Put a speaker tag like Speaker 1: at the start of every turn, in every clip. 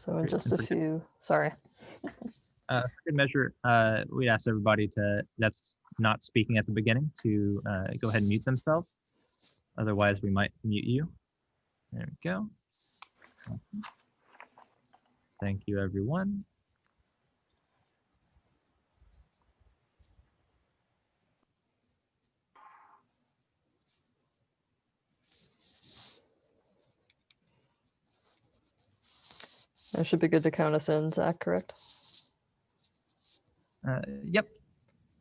Speaker 1: So in just a few, sorry.
Speaker 2: For good measure, we asked everybody that's not speaking at the beginning to go ahead and mute themselves. Otherwise, we might mute you. There we go. Thank you, everyone.
Speaker 1: That should be good to count us in, Zach, correct?
Speaker 2: Yep.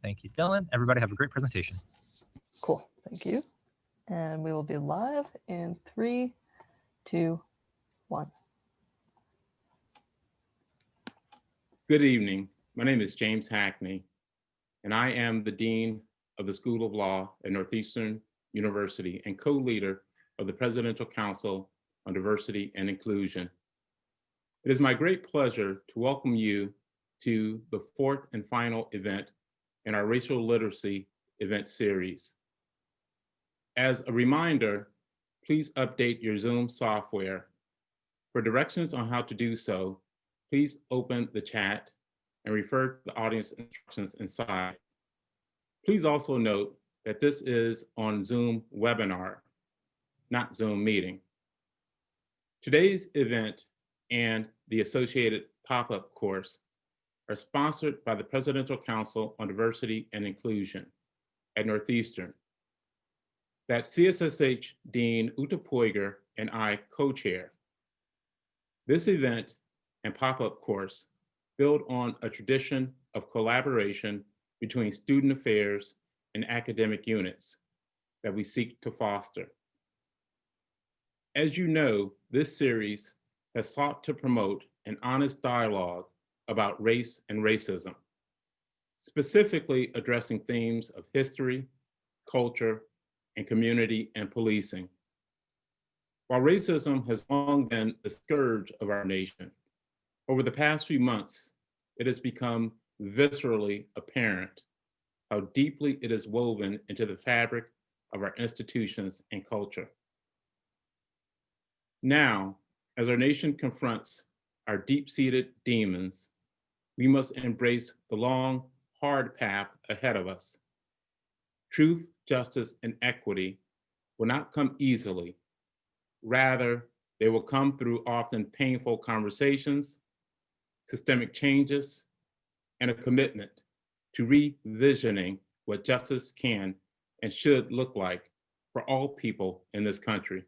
Speaker 2: Thank you, Dylan. Everybody have a great presentation.
Speaker 1: Cool, thank you. And we will be live in 3, 2, 1.
Speaker 3: Good evening. My name is James Hackney, and I am the Dean of the School of Law at Northeastern University and co-leader of the Presidential Council on Diversity and Inclusion. It is my great pleasure to welcome you to the 4th and final event in our racial literacy event series. As a reminder, please update your Zoom software. For directions on how to do so, please open the chat and refer to the audience instructions inside. Please also note that this is on Zoom webinar, not Zoom meeting. Today's event and the associated pop-up course are sponsored by the Presidential Council on Diversity and Inclusion at Northeastern, that CSSH Dean Uta Poiger and I co-chair. This event and pop-up course build on a tradition of collaboration between student affairs and academic units that we seek to foster. As you know, this series has sought to promote an honest dialogue about race and racism, specifically addressing themes of history, culture, and community and policing. While racism has long been the scourge of our nation, over the past few months, it has become viscerally apparent how deeply it is woven into the fabric of our institutions and culture. Now, as our nation confronts our deep-seated demons, we must embrace the long, hard path ahead of us. Truth, justice, and equity will not come easily. Rather, they will come through often painful conversations, systemic changes, and a commitment to revisioning what justice can and should look like for all people in this country.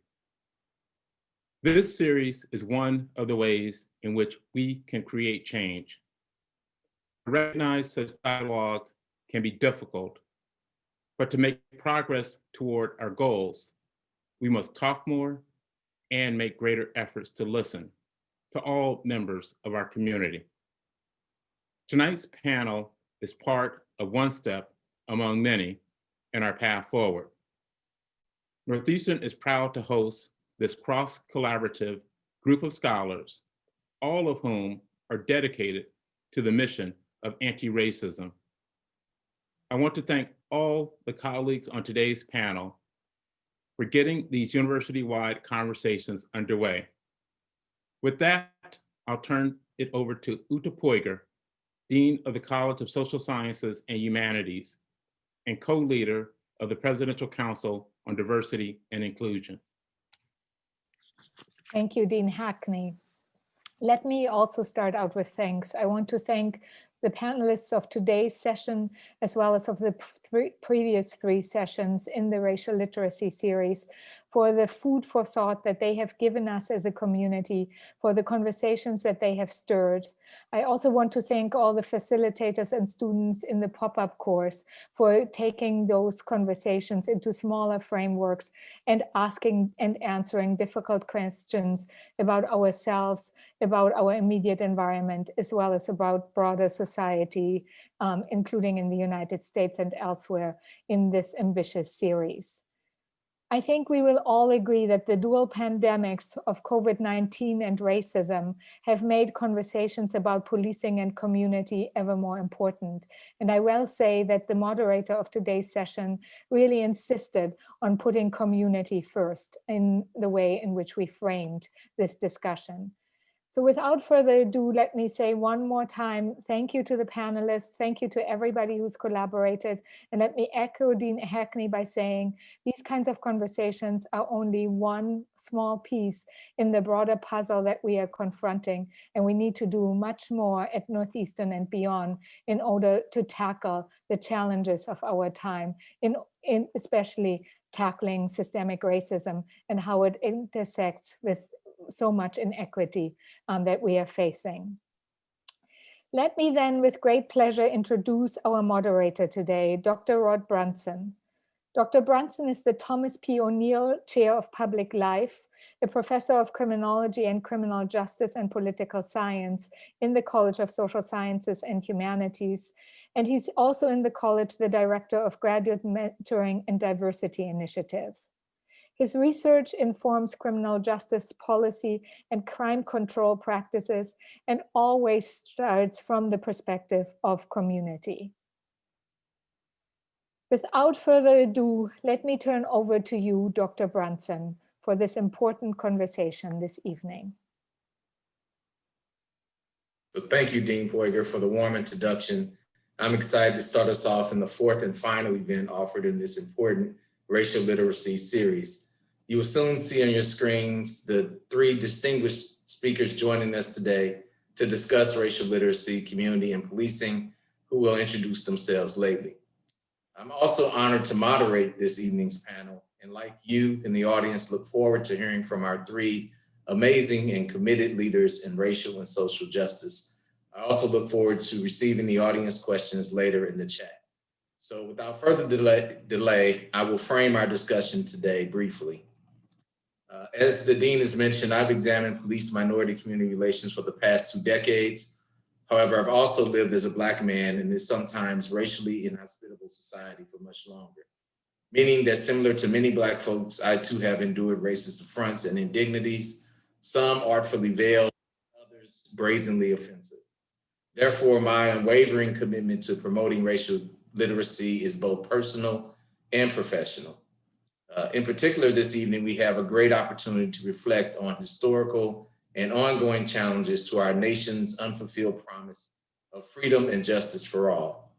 Speaker 3: This series is one of the ways in which we can create change. I recognize such dialogue can be difficult, but to make progress toward our goals, we must talk more and make greater efforts to listen to all members of our community. Tonight's panel is part of one step among many in our path forward. Northeastern is proud to host this cross-collaborative group of scholars, all of whom are dedicated to the mission of anti-racism. I want to thank all the colleagues on today's panel for getting these university-wide conversations underway. With that, I'll turn it over to Uta Poiger, Dean of the College of Social Sciences and Humanities, and co-leader of the Presidential Council on Diversity and Inclusion.
Speaker 4: Thank you, Dean Hackney. Let me also start out with thanks. I want to thank the panelists of today's session, as well as of the previous 3 sessions in the racial literacy series, for the food for thought that they have given us as a community, for the conversations that they have stirred. I also want to thank all the facilitators and students in the pop-up course for taking those conversations into smaller frameworks and asking and answering difficult questions about ourselves, about our immediate environment, as well as about broader society, including in the United States and elsewhere in this ambitious series. I think we will all agree that the dual pandemics of COVID-19 and racism have made conversations about policing and community ever more important. And I will say that the moderator of today's session really insisted on putting community first in the way in which we framed this discussion. So without further ado, let me say one more time, thank you to the panelists, thank you to everybody who's collaborated, and let me echo Dean Hackney by saying these kinds of conversations are only one small piece in the broader puzzle that we are confronting, and we need to do much more at Northeastern and beyond in order to tackle the challenges of our time, in especially tackling systemic racism and how it intersects with so much inequity that we are facing. Let me then, with great pleasure, introduce our moderator today, Dr. Rod Brunson. Dr. Brunson is the Thomas P. O'Neill Chair of Public Life, a professor of criminology and criminal justice and political science in the College of Social Sciences and Humanities. And he's also in the college the director of graduate mentoring and diversity initiatives. His research informs criminal justice policy and crime control practices and always starts from the perspective of community. Without further ado, let me turn over to you, Dr. Brunson, for this important conversation this evening.
Speaker 5: So thank you, Dean Poiger, for the warm introduction. I'm excited to start us off in the fourth and final event offered in this important racial literacy series. You will soon see on your screens the three distinguished speakers joining us today to discuss racial literacy, community, and policing, who will introduce themselves lately. I'm also honored to moderate this evening's panel, and like you in the audience, look forward to hearing from our three amazing and committed leaders in racial and social justice. I also look forward to receiving the audience questions later in the chat. So without further delay, I will frame our discussion today briefly. As the Dean has mentioned, I've examined police minority community relations for the past 2 decades. However, I've also lived as a Black man in this sometimes racially inhospitable society for much longer, meaning that similar to many Black folks, I too have endured racist affronts and indignities, some artfully veiled, others brazenly offensive. Therefore, my unwavering commitment to promoting racial literacy is both personal and professional. In particular, this evening, we have a great opportunity to reflect on historical and ongoing challenges to our nation's unfulfilled promise of freedom and justice for all.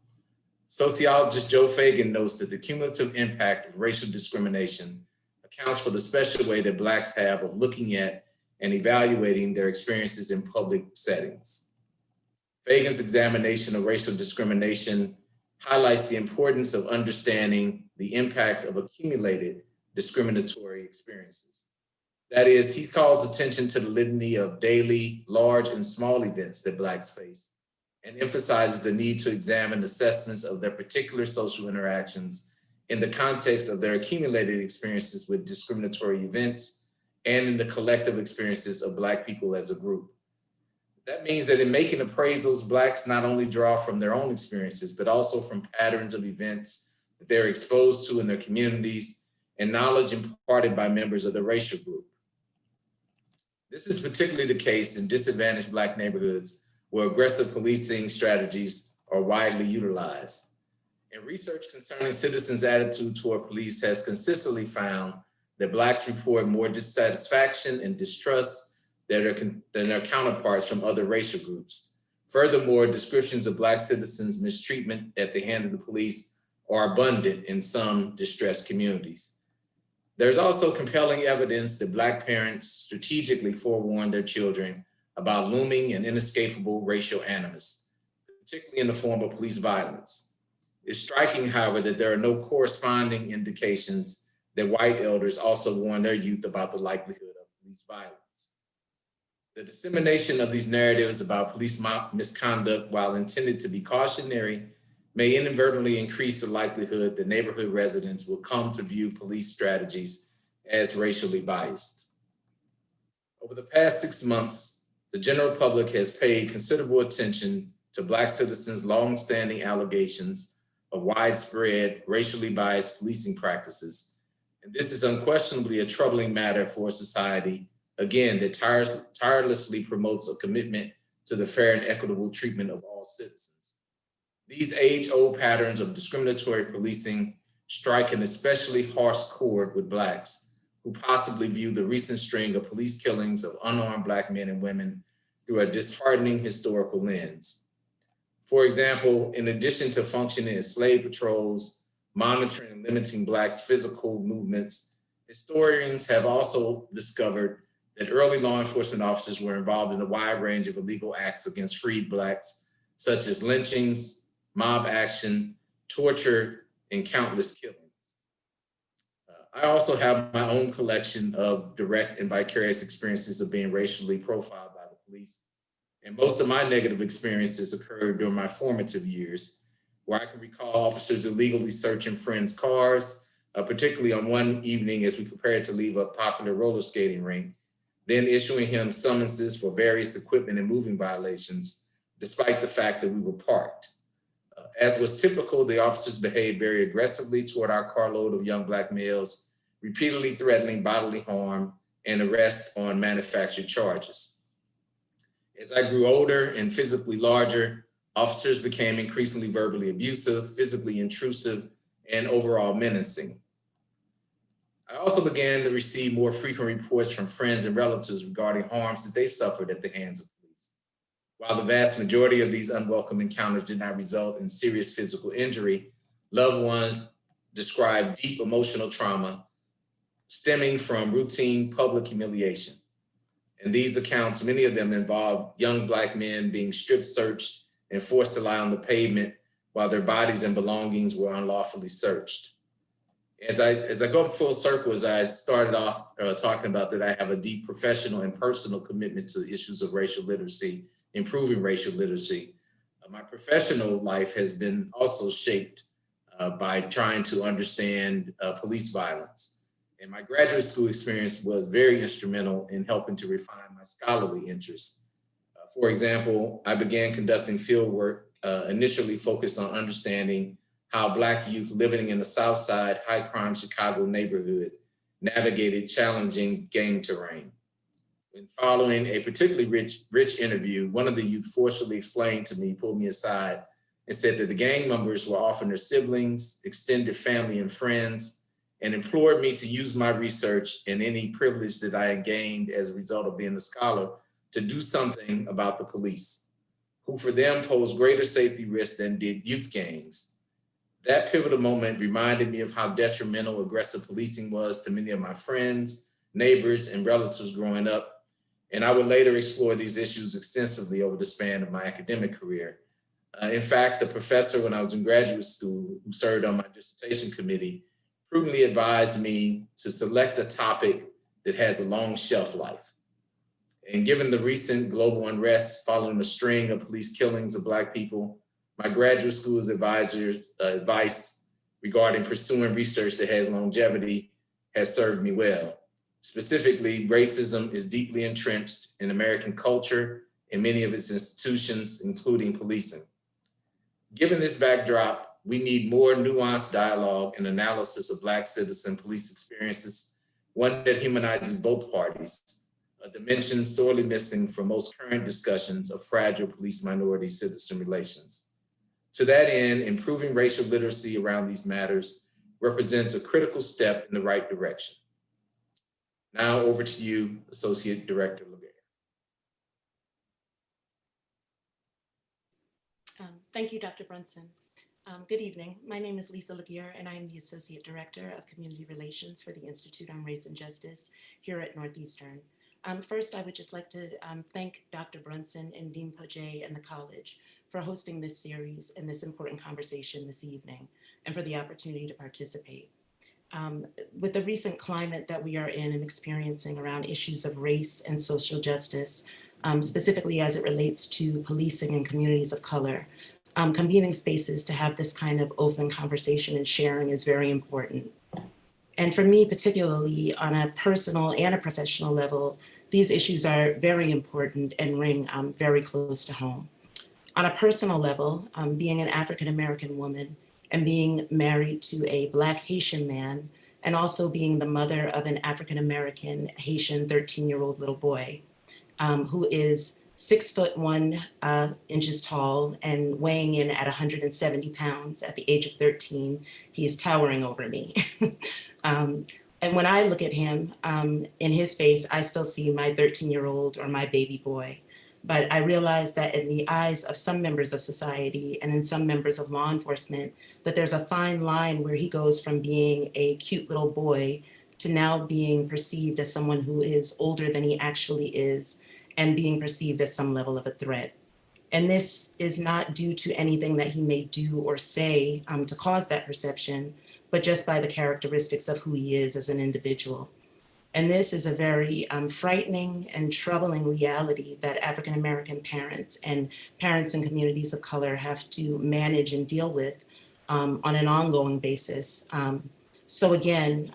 Speaker 5: Sociologist Joe Fagan notes that the cumulative impact of racial discrimination accounts for the special way that Blacks have of looking at and evaluating their experiences in public settings. Fagan's examination of racial discrimination highlights the importance of understanding the impact of accumulated discriminatory experiences. That is, he calls attention to the litany of daily, large and small events that Blacks face, and emphasizes the need to examine assessments of their particular social interactions in the context of their accumulated experiences with discriminatory events and in the collective experiences of Black people as a group. That means that in making appraisals, Blacks not only draw from their own experiences, but also from patterns of events that they're exposed to in their communities and knowledge imparted by members of the racial group. This is particularly the case in disadvantaged Black neighborhoods where aggressive policing strategies are widely utilized. And research concerning citizens' attitude toward police has consistently found that Blacks report more dissatisfaction and distrust than their counterparts from other racial groups. Furthermore, descriptions of Black citizens' mistreatment at the hand of the police are abundant in some distressed communities. There's also compelling evidence that Black parents strategically forewarn their children about looming and inescapable racial animus, particularly in the form of police violence. It's striking, however, that there are no corresponding indications that white elders also warn their youth about the likelihood of police violence. The dissemination of these narratives about police misconduct, while intended to be cautionary, may inadvertently increase the likelihood that neighborhood residents will come to view police strategies as racially biased. Over the past 6 months, the general public has paid considerable attention to Black citizens' longstanding allegations of widespread racially biased policing practices. And this is unquestionably a troubling matter for a society, again, that tirelessly promotes a commitment to the fair and equitable treatment of all citizens. These age-old patterns of discriminatory policing strike an especially harsh chord with Blacks, who possibly view the recent string of police killings of unarmed Black men and women through a disheartening historical lens. For example, in addition to functioning as slave patrols, monitoring and limiting Blacks' physical movements, historians have also discovered that early law enforcement officers were involved in a wide range of illegal acts against freed Blacks, such as lynchings, mob action, torture, and countless killings. I also have my own collection of direct and vicarious experiences of being racially profiled by the police. And most of my negative experiences occurred during my formative years, where I can recall officers illegally searching friends' cars, particularly on one evening as we prepared to leave a popular roller skating rink, then issuing him summonses for various equipment and moving violations, despite the fact that we were parked. As was typical, the officers behaved very aggressively toward our carload of young Black males, repeatedly threatening bodily harm and arrest on manufactured charges. As I grew older and physically larger, officers became increasingly verbally abusive, physically intrusive, and overall menacing. I also began to receive more frequent reports from friends and relatives regarding harms that they suffered at the hands of police. While the vast majority of these unwelcome encounters did not result in serious physical injury, loved ones described deep emotional trauma stemming from routine public humiliation. And these accounts, many of them involve young Black men being strip searched and forced to lie on the pavement while their bodies and belongings were unlawfully searched. As I go full circle, as I started off talking about that I have a deep professional and personal commitment to issues of racial literacy, improving racial literacy. My professional life has been also shaped by trying to understand police violence. And my graduate school experience was very instrumental in helping to refine my scholarly interests. For example, I began conducting field work initially focused on understanding how Black youth living in the South Side high crime Chicago neighborhood navigated challenging gang terrain. When following a particularly rich interview, one of the youth forcefully explained to me, pulled me aside, and said that the gang members were often their siblings, extended family and friends, and implored me to use my research and any privilege that I had gained as a result of being a scholar to do something about the police, who for them posed greater safety risks than did youth gangs. That pivotal moment reminded me of how detrimental aggressive policing was to many of my friends, neighbors, and relatives growing up. And I would later explore these issues extensively over the span of my academic career. In fact, a professor when I was in graduate school who served on my dissertation committee prudently advised me to select a topic that has a long shelf life. And given the recent global unrest following a string of police killings of Black people, my graduate school's advice regarding pursuing research that has longevity has served me well. Specifically, racism is deeply entrenched in American culture and many of its institutions, including policing. Given this backdrop, we need more nuanced dialogue and analysis of Black citizen police experiences, one that humanizes both parties, a dimension sorely missing from most current discussions of fragile police-minority citizen relations. To that end, improving racial literacy around these matters represents a critical step in the right direction. Now over to you, Associate Director Laguerre.
Speaker 6: Thank you, Dr. Brunson. Good evening. My name is Lisa Laguerre, and I am the Associate Director of Community Relations for the Institute on Race and Justice here at Northeastern. First, I would just like to thank Dr. Brunson and Dean Pojay and the college for hosting this series and this important conversation this evening, and for the opportunity to participate. With the recent climate that we are in and experiencing around issues of race and social justice, specifically as it relates to policing in communities of color, convening spaces to have this kind of open conversation and sharing is very important. And for me, particularly on a personal and a professional level, these issues are very important and ring very close to home. On a personal level, being an African-American woman and being married to a Black Haitian man, and also being the mother of an African-American Haitian 13-year-old little boy, who is 6'1" inches tall and weighing in at 170 pounds at the age of 13. He's towering over me. And when I look at him, in his face, I still see my 13-year-old or my baby boy. But I realized that in the eyes of some members of society and in some members of law enforcement, that there's a fine line where he goes from being a cute little boy to now being perceived as someone who is older than he actually is and being perceived as some level of a threat. And this is not due to anything that he may do or say to cause that perception, but just by the characteristics of who he is as an individual. And this is a very frightening and troubling reality that African-American parents and parents in communities of color have to manage and deal with on an ongoing basis. So again,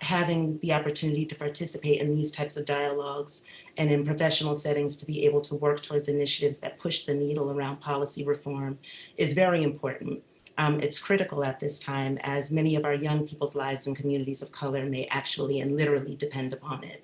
Speaker 6: having the opportunity to participate in these types of dialogues and in professional settings to be able to work towards initiatives that push the needle around policy reform is very important. It's critical at this time as many of our young people's lives in communities of color may actually and literally depend upon it.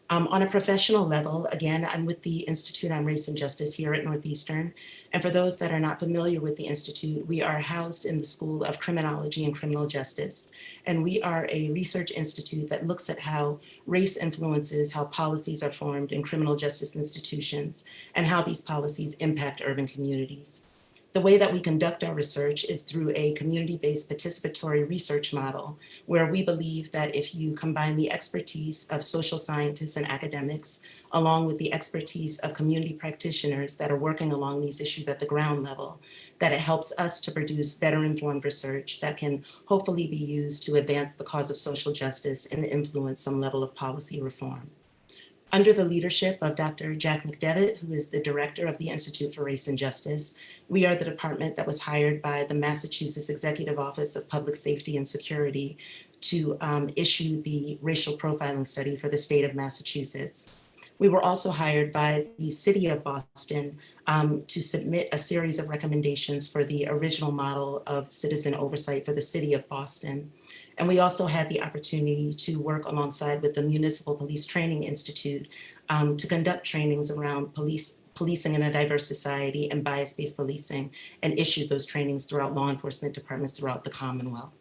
Speaker 6: On a professional level, again, I'm with the Institute on Race and Justice here at Northeastern. And for those that are not familiar with the Institute, we are housed in the School of Criminology and Criminal Justice. And we are a research institute that looks at how race influences how policies are formed in criminal justice institutions and how these policies impact urban communities. The way that we conduct our research is through a community-based participatory research model, where we believe that if you combine the expertise of social scientists and academics, along with the expertise of community practitioners that are working along these issues at the ground level, that it helps us to produce better informed research that can hopefully be used to advance the cause of social justice and influence some level of policy reform. Under the leadership of Dr. Jack McDevitt, who is the director of the Institute for Race and Justice, we are the department that was hired by the Massachusetts Executive Office of Public Safety and Security to issue the racial profiling study for the state of Massachusetts. We were also hired by the city of Boston to submit a series of recommendations for the original model of citizen oversight for the city of Boston. And we also had the opportunity to work alongside with the Municipal Police Training Institute to conduct trainings around policing in a diverse society and bias-based policing, and issue those trainings throughout law enforcement departments throughout the Commonwealth.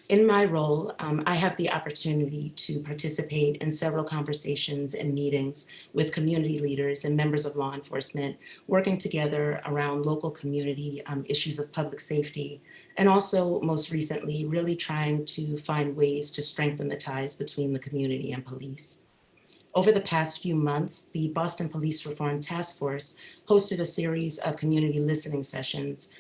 Speaker 6: In my role, I have the opportunity to participate in several conversations and meetings with community leaders and members of law enforcement, working together around local community issues of public safety, and also most recently, really trying to find ways to strengthen the ties between the community and police. Over the past few months, the Boston Police Reform Task Force hosted a series of community listening sessions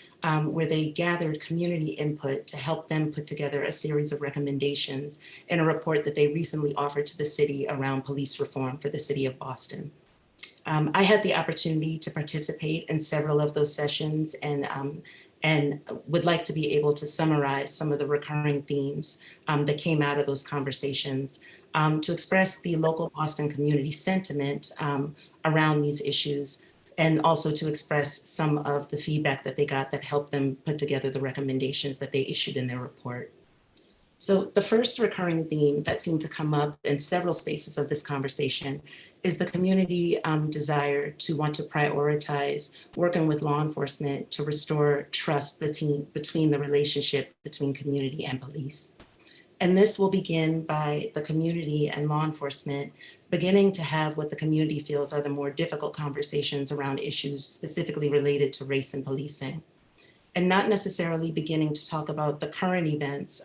Speaker 6: where they gathered community input to help them put together a series of recommendations in a report that they recently offered to the city around police reform for the city of Boston. I had the opportunity to participate in several of those sessions and would like to be able to summarize some of the recurring themes that came out of those conversations to express the local Boston community sentiment around these issues, and also to express some of the feedback that they got that helped them put together the recommendations that they issued in their report. So the first recurring theme that seemed to come up in several spaces of this conversation is the community desire to want to prioritize working with law enforcement to restore trust between the relationship between community and police. And this will begin by the community and law enforcement beginning to have what the community feels are the more difficult conversations around issues specifically related to race and policing, and not necessarily beginning to talk about the current events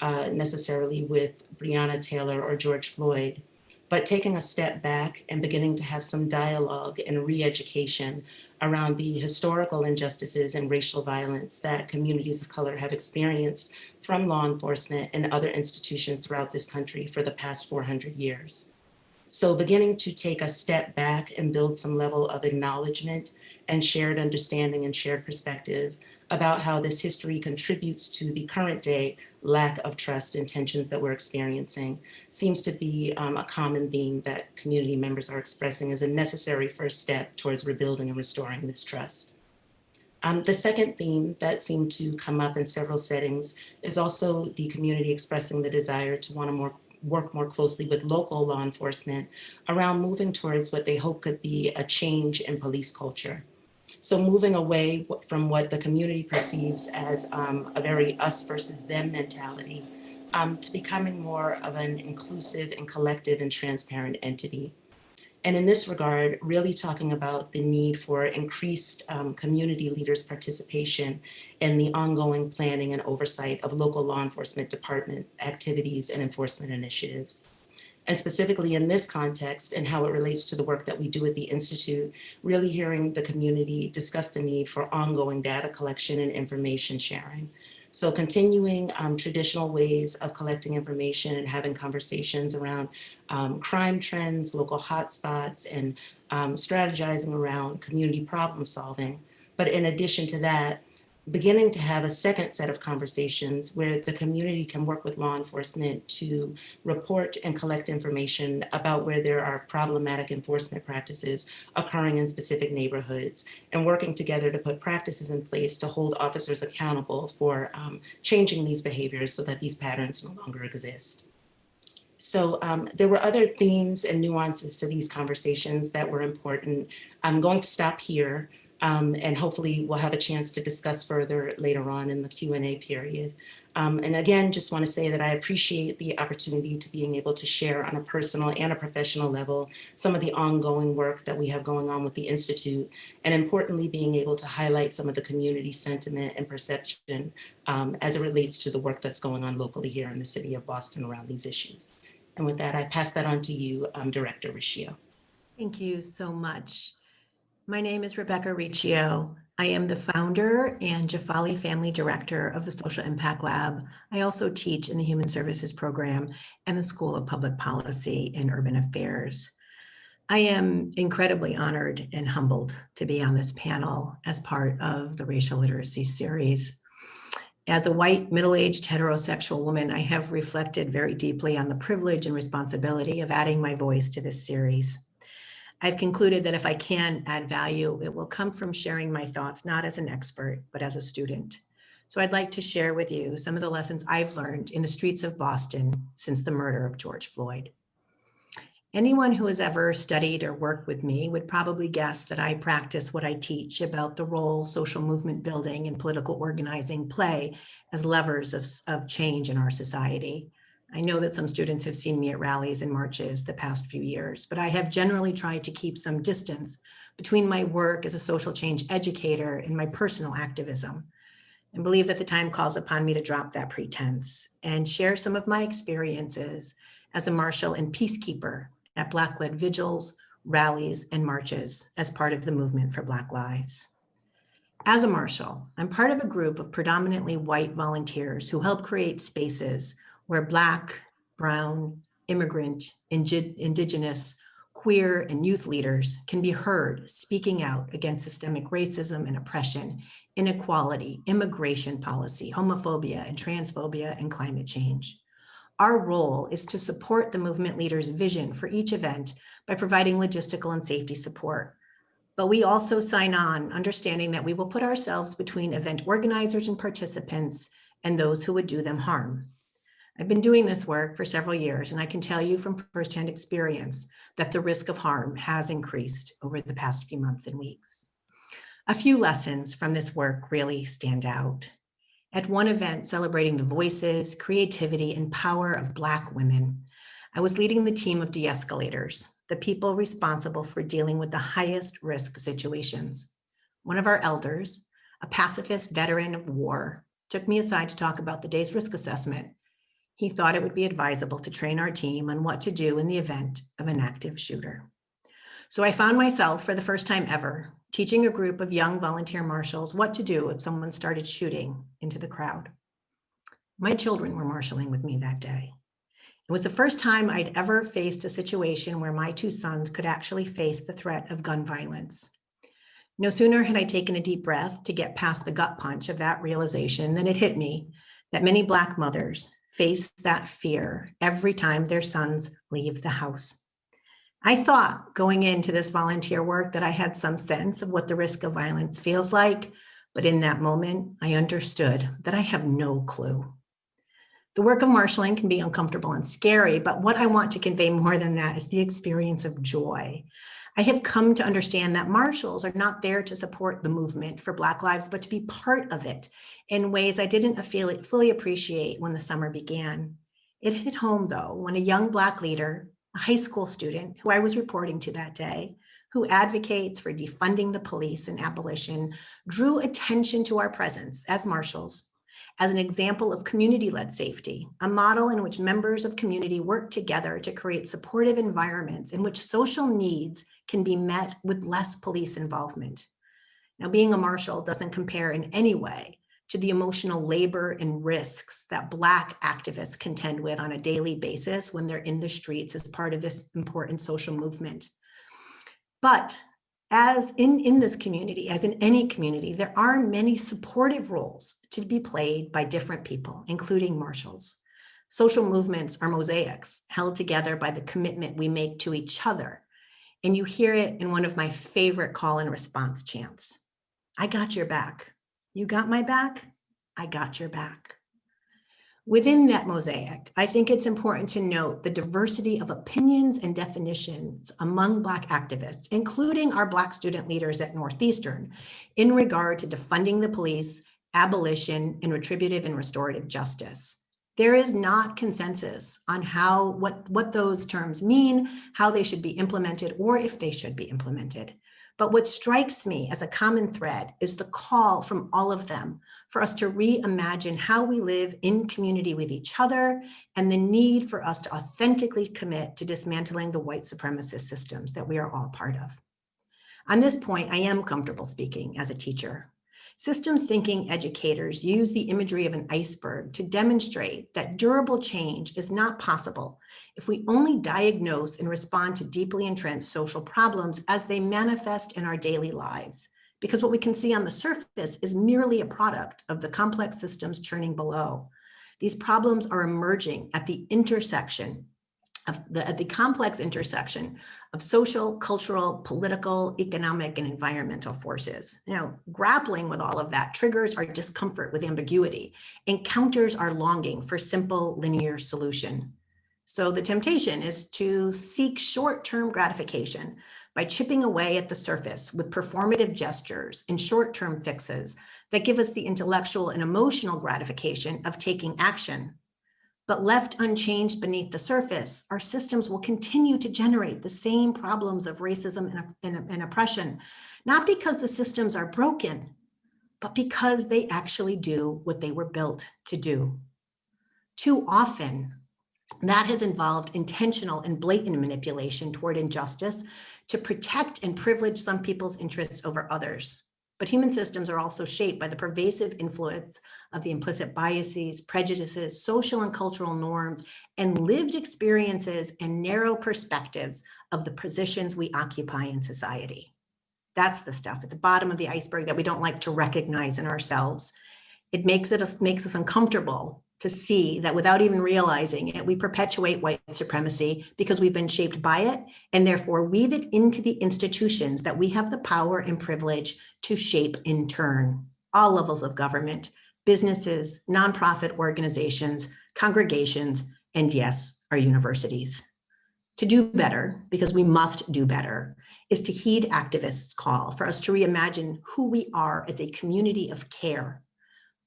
Speaker 6: necessarily with Breonna Taylor or George Floyd, but taking a step back and beginning to have some dialogue and re-education around the historical injustices and racial violence that communities of color have experienced from law enforcement and other institutions throughout this country for the past 400 years. So beginning to take a step back and build some level of acknowledgement and shared understanding and shared perspective about how this history contributes to the current day lack of trust and tensions that we're experiencing seems to be a common theme that community members are expressing as a necessary first step towards rebuilding and restoring this trust. The second theme that seemed to come up in several settings is also the community expressing the desire to want to work more closely with local law enforcement around moving towards what they hope could be a change in police culture. So moving away from what the community perceives as a very us versus them mentality to becoming more of an inclusive and collective and transparent entity. And in this regard, really talking about the need for increased community leaders' participation in the ongoing planning and oversight of local law enforcement department activities and enforcement initiatives. And specifically in this context and how it relates to the work that we do at the Institute, really hearing the community discuss the need for ongoing data collection and information sharing. So continuing traditional ways of collecting information and having conversations around crime trends, local hotspots, and strategizing around community problem solving. But in addition to that, beginning to have a second set of conversations where the community can work with law enforcement to report and collect information about where there are problematic enforcement practices occurring in specific neighborhoods, and working together to put practices in place to hold officers accountable for changing these behaviors so that these patterns no longer exist. So there were other themes and nuances to these conversations that were important. I'm going to stop here. And hopefully we'll have a chance to discuss further later on in the Q&A period. And again, just want to say that I appreciate the opportunity to being able to share on a personal and a professional level some of the ongoing work that we have going on with the Institute, and importantly, being able to highlight some of the community sentiment and perception as it relates to the work that's going on locally here in the city of Boston around these issues. And with that, I pass that on to you, Director Riccio.
Speaker 7: Thank you so much. My name is Rebecca Riccio. I am the founder and Jafali Family Director of the Social Impact Lab. I also teach in the Human Services Program and the School of Public Policy and Urban Affairs. I am incredibly honored and humbled to be on this panel as part of the Racial Literacy series. As a white, middle-aged heterosexual woman, I have reflected very deeply on the privilege and responsibility of adding my voice to this series. I've concluded that if I can add value, it will come from sharing my thoughts, not as an expert, but as a student. So I'd like to share with you some of the lessons I've learned in the streets of Boston since the murder of George Floyd. Anyone who has ever studied or worked with me would probably guess that I practice what I teach about the role social movement building and political organizing play as levers of change in our society. I know that some students have seen me at rallies and marches the past few years, but I have generally tried to keep some distance between my work as a social change educator and my personal activism, and believe that the time calls upon me to drop that pretense and share some of my experiences as a marshal and peacekeeper at Black-led vigils, rallies, and marches as part of the movement for Black Lives. As a marshal, I'm part of a group of predominantly white volunteers who help create spaces where Black, Brown, immigrant, Indigenous, queer, and youth leaders can be heard speaking out against systemic racism and oppression, inequality, immigration policy, homophobia and transphobia, and climate change. Our role is to support the movement leaders' vision for each event by providing logistical and safety support. But we also sign on understanding that we will put ourselves between event organizers and participants and those who would do them harm. I've been doing this work for several years, and I can tell you from firsthand experience that the risk of harm has increased over the past few months and weeks. A few lessons from this work really stand out. At one event celebrating the voices, creativity, and power of Black women, I was leading the team of de-escalators, the people responsible for dealing with the highest risk situations. One of our elders, a pacifist veteran of war, took me aside to talk about the day's risk assessment. He thought it would be advisable to train our team on what to do in the event of an active shooter. So I found myself, for the first time ever, teaching a group of young volunteer marshals what to do if someone started shooting into the crowd. My children were marshaling with me that day. It was the first time I'd ever faced a situation where my two sons could actually face the threat of gun violence. No sooner had I taken a deep breath to get past the gut punch of that realization than it hit me that many Black mothers face that fear every time their sons leave the house. I thought going into this volunteer work that I had some sense of what the risk of violence feels like, but in that moment, I understood that I have no clue. The work of marshaling can be uncomfortable and scary, but what I want to convey more than that is the experience of joy. I have come to understand that marshals are not there to support the movement for Black lives, but to be part of it in ways I didn't fully appreciate when the summer began. It hit home though, when a young Black leader a high school student who I was reporting to that day, who advocates for defunding the police and abolition, drew attention to our presence as marshals as an example of community-led safety, a model in which members of community work together to create supportive environments in which social needs can be met with less police involvement. Now, being a marshal doesn't compare in any way to the emotional labor and risks that Black activists contend with on a daily basis when they're in the streets as part of this important social movement. But as in this community, as in any community, there are many supportive roles to be played by different people, including marshals. Social movements are mosaics held together by the commitment we make to each other. And you hear it in one of my favorite call and response chants. I got your back. You got my back? I got your back. Within that mosaic, I think it's important to note the diversity of opinions and definitions among Black activists, including our Black student leaders at Northeastern, in regard to defunding the police, abolition, and retributive and restorative justice. There is not consensus on what those terms mean, how they should be implemented, or if they should be implemented. But what strikes me as a common thread is the call from all of them for us to reimagine how we live in community with each other and the need for us to authentically commit to dismantling the white supremacist systems that we are all part of. On this point, I am comfortable speaking as a teacher. Systems thinking educators use the imagery of an iceberg to demonstrate that durable change is not possible if we only diagnose and respond to deeply entrenched social problems as they manifest in our daily lives. Because what we can see on the surface is merely a product of the complex systems churning below. These problems are emerging at the intersection at the complex intersection of social, cultural, political, economic, and environmental forces. Now, grappling with all of that triggers our discomfort with ambiguity, encounters our longing for simple, linear solution. So the temptation is to seek short-term gratification by chipping away at the surface with performative gestures and short-term fixes that give us the intellectual and emotional gratification of taking action. But left unchanged beneath the surface, our systems will continue to generate the same problems of racism and oppression, not because the systems are broken, but because they actually do what they were built to do. Too often, that has involved intentional and blatant manipulation toward injustice to protect and privilege some people's interests over others. But human systems are also shaped by the pervasive influence of the implicit biases, prejudices, social and cultural norms, and lived experiences and narrow perspectives of the positions we occupy in society. That's the stuff at the bottom of the iceberg that we don't like to recognize in ourselves. It makes us uncomfortable to see that without even realizing it, we perpetuate white supremacy because we've been shaped by it and therefore weave it into the institutions that we have the power and privilege to shape in turn. All levels of government, businesses, nonprofit organizations, congregations, and yes, our universities. To do better, because we must do better, is to heed activists' call for us to reimagine who we are as a community of care.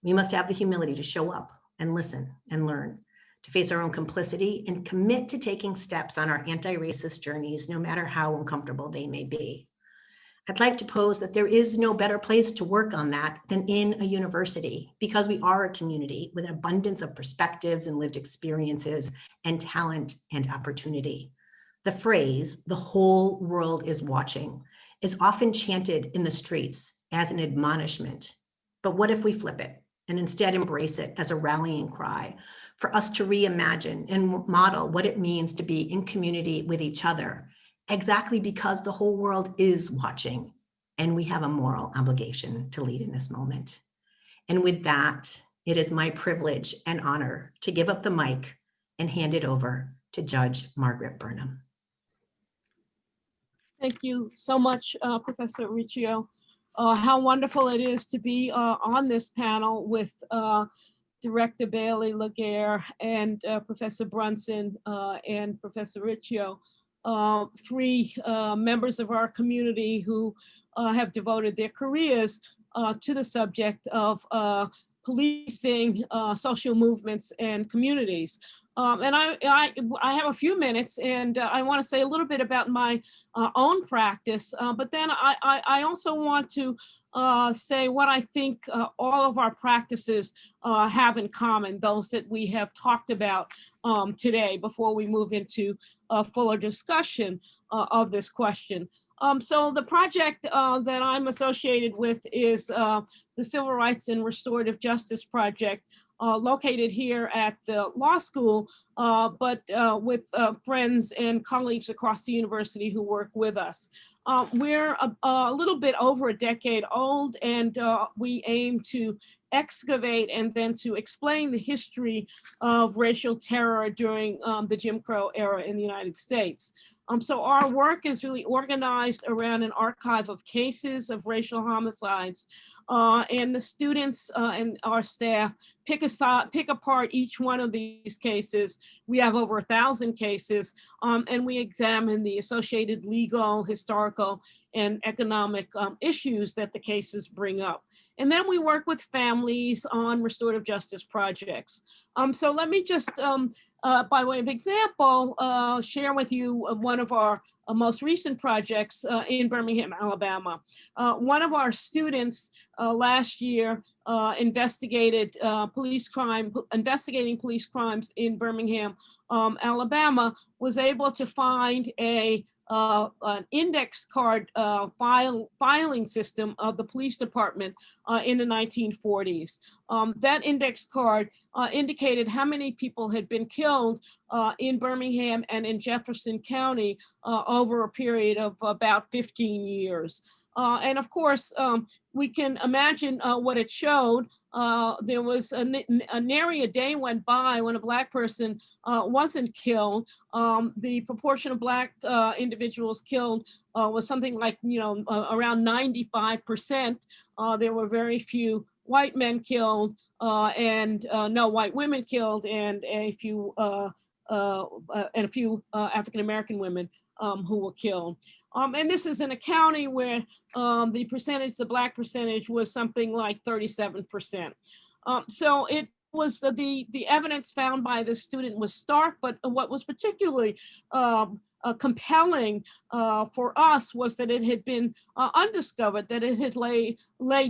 Speaker 7: We must have the humility to show up and listen and learn, to face our own complicity and commit to taking steps on our anti-racist journeys, no matter how uncomfortable they may be. I'd like to pose that there is no better place to work on that than in a university, because we are a community with an abundance of perspectives and lived experiences and talent and opportunity. The phrase, "the whole world is watching," is often chanted in the streets as an admonishment. But what if we flip it and instead embrace it as a rallying cry for us to reimagine and model what it means to be in community with each other, exactly because the whole world is watching and we have a moral obligation to lead in this moment. And with that, it is my privilege and honor to give up the mic and hand it over to Judge Margaret Burnham.
Speaker 8: Thank you so much, Professor Riccio. How wonderful it is to be on this panel with Director Bailey Laguerre and Professor Brunson and Professor Riccio, three members of our community who have devoted their careers to the subject of policing social movements and communities. And I have a few minutes, and I want to say a little bit about my own practice, but then I also want to say what I think all of our practices have in common, those that we have talked about today, before we move into a fuller discussion of this question. So the project that I'm associated with is the Civil Rights and Restorative Justice Project, located here at the law school, but with friends and colleagues across the university who work with us. We're a little bit over a decade old, and we aim to excavate and then to explain the history of racial terror during the Jim Crow era in the United States. So our work is really organized around an archive of cases of racial homicides, and the students and our staff pick apart each one of these cases. We have over 1,000 cases, and we examine the associated legal, historical, and economic issues that the cases bring up. And then we work with families on restorative justice projects. So let me just, by way of example, share with you one of our most recent projects in Birmingham, Alabama. One of our students last year investigating police crimes in Birmingham, Alabama, was able to find an index card filing system of the police department in the 1940s. That index card indicated how many people had been killed in Birmingham and in Jefferson County over a period of about 15 years. And of course, we can imagine what it showed. There was nary a day went by when a Black person wasn't killed. The proportion of Black individuals killed was something like, around 95%. There were very few white men killed, and no white women killed, and a few African-American women who were killed. And this is in a county where the Black percentage was something like 37%. So it was the evidence found by the student was stark, but what was particularly compelling for us was that it had been undiscovered, that it had lay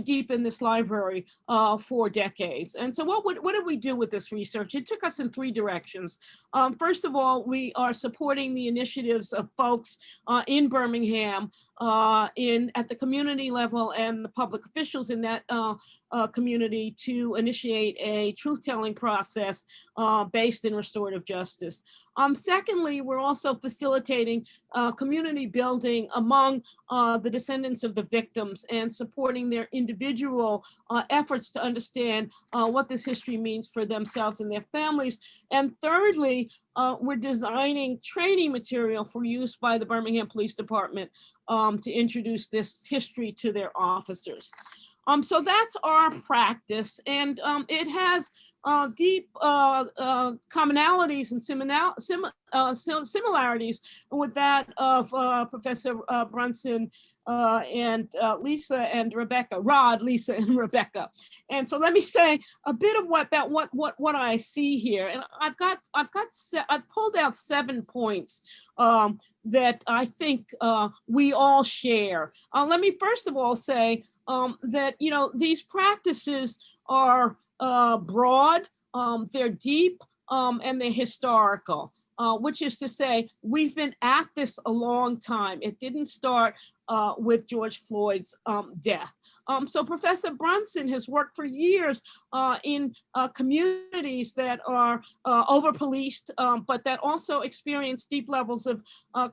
Speaker 8: deep in this library for decades. And so what did we do with this research? It took us in 3 directions. First of all, we are supporting the initiatives of folks in Birmingham at the community level and the public officials in that community to initiate a truth-telling process based in restorative justice. Secondly, we're also facilitating community building among the descendants of the victims and supporting their individual efforts to understand what this history means for themselves and their families. And thirdly, we're designing training material for use by the Birmingham Police Department to introduce this history to their officers. So that's our practice, and it has deep commonalities and similarities with that of Professor Brunson and Lisa and Rebecca, Lisa and Rebecca. And so let me say a bit of about what I see here. And I've pulled out 7 points that I think we all share. Let me first of all say that these practices are broad, they're deep, and they're historical, which is to say we've been at this a long time. It didn't start with George Floyd's death. So Professor Brunson has worked for years in communities that are over-policed, but that also experience deep levels of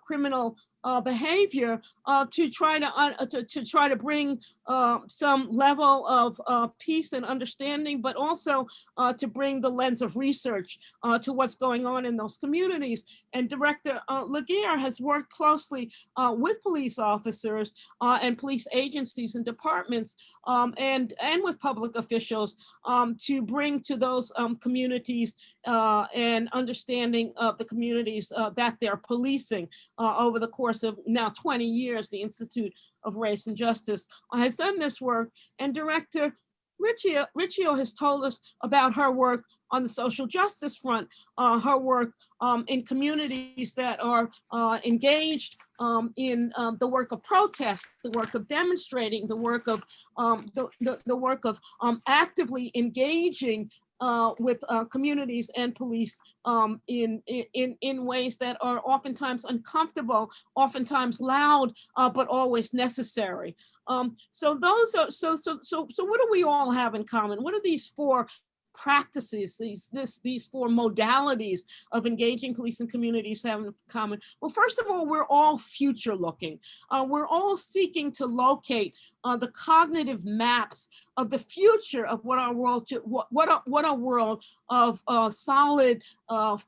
Speaker 8: criminal behavior to try to bring some level of peace and understanding, but also to bring the lens of research to what's going on in those communities. And Director Laguerre has worked closely with police officers and police agencies and departments and with public officials to bring to those communities an understanding of the communities that they're policing over the course of now 20 years. The Institute of Race and Justice has done this work, and Director Riccio has told us about her work on the social justice front, her work in communities that are engaged in the work of protest, the work of demonstrating, the work of actively engaging with communities and police in ways that are oftentimes uncomfortable, oftentimes loud, but always necessary. So what do we all have in common? What are these four practices, these four modalities of engaging police and communities have in common? Well, first of all, we're all future looking. We're all seeking to locate the cognitive maps of the future of what our world, what a world of solid,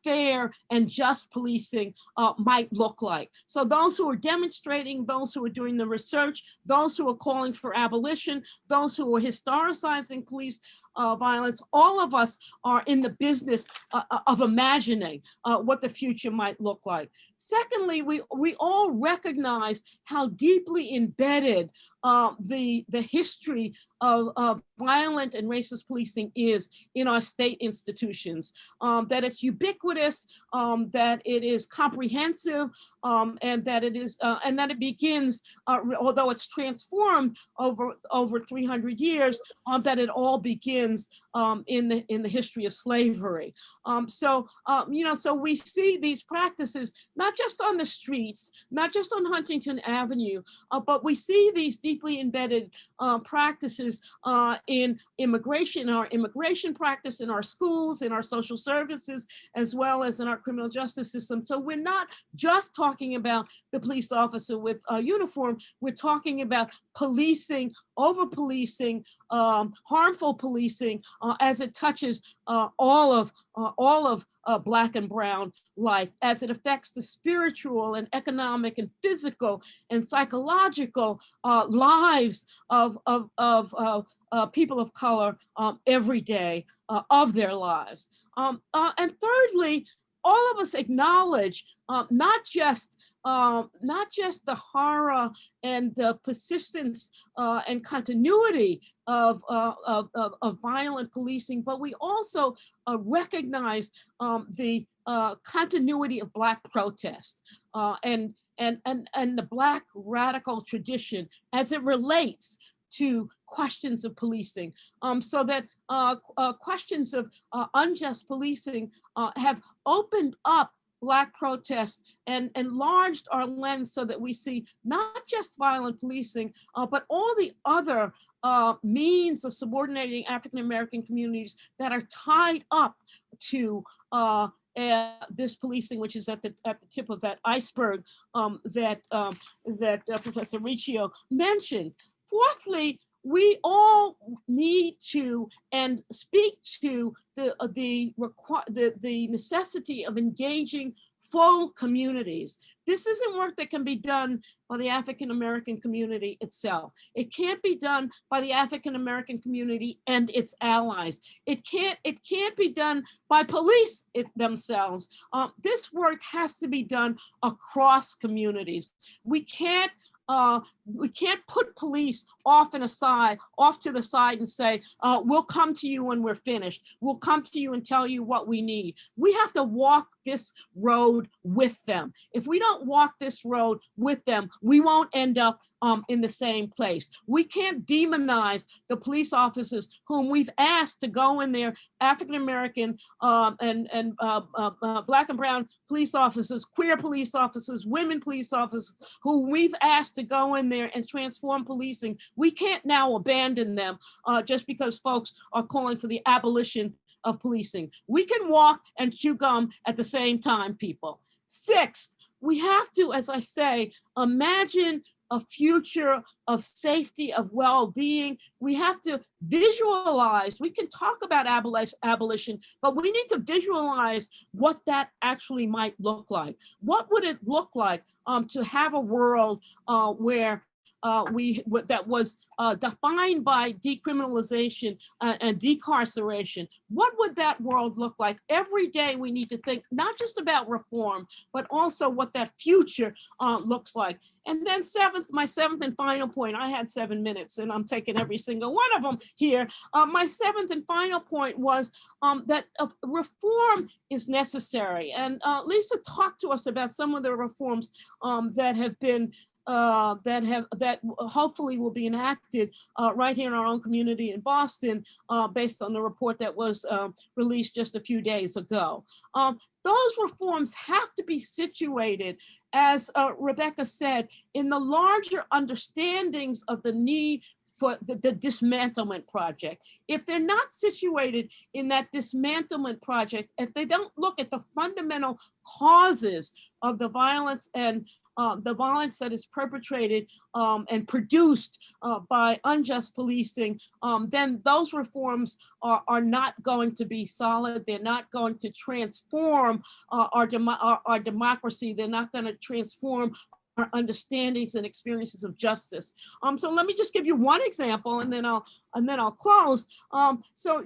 Speaker 8: fair, and just policing might look like. So those who are demonstrating, those who are doing the research, those who are calling for abolition, those who are historicizing police violence, all of us are in the business of imagining what the future might look like. Secondly, we all recognize how deeply embedded the history of violent and racist policing is in our state institutions, that it's ubiquitous, that it is comprehensive, and that it begins, although it's transformed over 300 years, that it all begins in the history of slavery. So we see these practices not just on the streets, not just on Huntington Avenue, but we see these deeply embedded practices in immigration, our immigration practice, in our schools, in our social services, as well as in our criminal justice system. So we're not just talking about the police officer with a uniform, we're talking about policing, over-policing, harmful policing as it touches all of Black and Brown life, as it affects the spiritual and economic and physical and psychological lives of people of color every day of their lives. And thirdly, all of us acknowledge not just the horror and the persistence and continuity of violent policing, but we also recognize the continuity of Black protest and the Black radical tradition as it relates to questions of policing, so that questions of unjust policing have opened up Black protest and enlarged our lens so that we see not just violent policing, but all the other means of subordinating African-American communities that are tied up to this policing, which is at the tip of that iceberg that Professor Riccio mentioned. Fourthly, we all need to and speak to the necessity of engaging full communities. This isn't work that can be done by the African-American community itself. It can't be done by the African-American community and its allies. It can't be done by police themselves. This work has to be done across communities. We can't put police off to the side and say, we'll come to you when we're finished. We'll come to you and tell you what we need. We have to walk this road with them. If we don't walk this road with them, we won't end up in the same place. We can't demonize the police officers whom we've asked to go in there, African-American and Black and Brown police officers, queer police officers, women police officers, who we've asked to go in there and transform policing. We can't now abandon them just because folks are calling for the abolition of policing. We can walk and chew gum at the same time, people. Sixth, we have to, as I say, imagine a future of safety, of well-being. We have to visualize. We can talk about abolition, but we need to visualize what that actually might look like. What would it look like to have a world where that was defined by decriminalization and decarceration, what would that world look like? Every day we need to think not just about reform, but also what that future looks like. And then my seventh and final point, I had 7 minutes and I'm taking every single one of them here. My seventh and final point was that reform is necessary. And Lisa talked to us about some of the reforms that have been that hopefully will be enacted right here in our own community in Boston, based on the report that was released just a few days ago. Those reforms have to be situated, as Rebecca said, in the larger understandings of the need for the dismantlement project. If they're not situated in that dismantlement project, if they don't look at the fundamental causes of the violence and the violence that is perpetrated and produced by unjust policing, then those reforms are not going to be solid. They're not going to transform our democracy. They're not going to transform our understandings and experiences of justice. So let me just give you one example, and then I'll close. So